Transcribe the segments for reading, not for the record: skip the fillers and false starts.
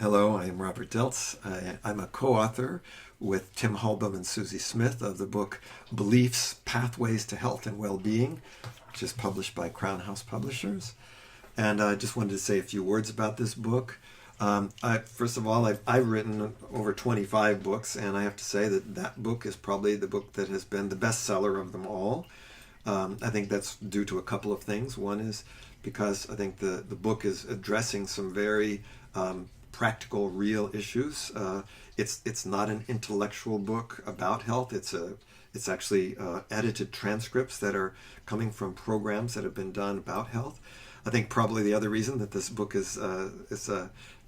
Hello, I am Robert Dilts. I'm a co-author with Tim Halbum and Susie Smith of the book Beliefs, Pathways to Health and Well-Being, which is published by Crown House Publishers. And I just wanted to say a few words about this book. First of all, I've written over 25 books, and I have to say that book is probably the book that has been the bestseller of them all. I think that's due to a couple of things. One is because I think the book is addressing some very practical, real issues. It's not an intellectual book about health. It's actually edited transcripts that are coming from programs that have been done about health. I think probably the other reason that this book is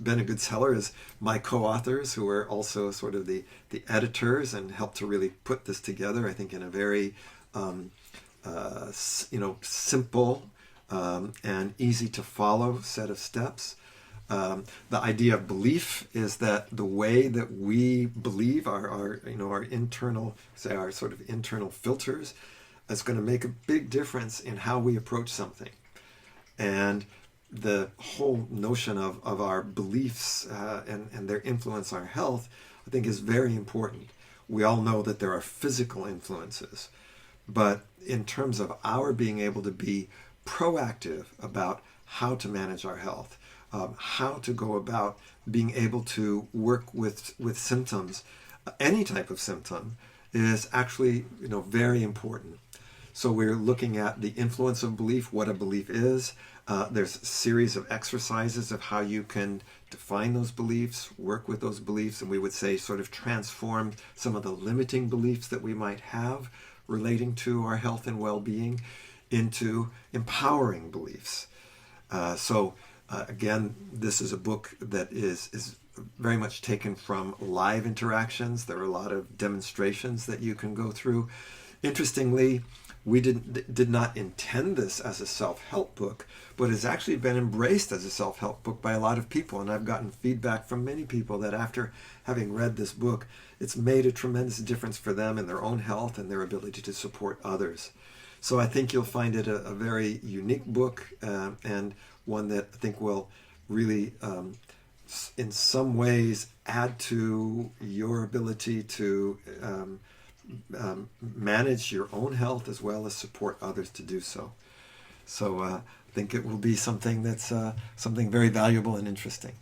been a good seller is my co-authors, who are also sort of the editors and helped to really put this together, I think, in a very simple and easy to follow set of steps. The idea of belief is that the way that we believe, our internal, say our sort of internal filters, is going to make a big difference in how we approach something. And the whole notion of our beliefs and their influence on our health, I think, is very important. We all know that there are physical influences, but in terms of our being able to be proactive about how to manage our health, how to go about being able to work with symptoms, any type of symptom, is actually very important. So we're looking at the influence of belief, what a belief is. There's a series of exercises of how you can define those beliefs, work with those beliefs, and we would say sort of transform some of the limiting beliefs that we might have relating to our health and well-being into empowering beliefs. Again, this is a book that is very much taken from live interactions. There are a lot of demonstrations that you can go through. Interestingly, we did not intend this as a self-help book, but it's actually been embraced as a self-help book by a lot of people. And I've gotten feedback from many people that after having read this book, it's made a tremendous difference for them in their own health and their ability to support others. So I think you'll find it a very unique book and one that I think will really, in some ways, add to your ability to manage your own health as well as support others to do so. So I think it will be something that's something very valuable and interesting.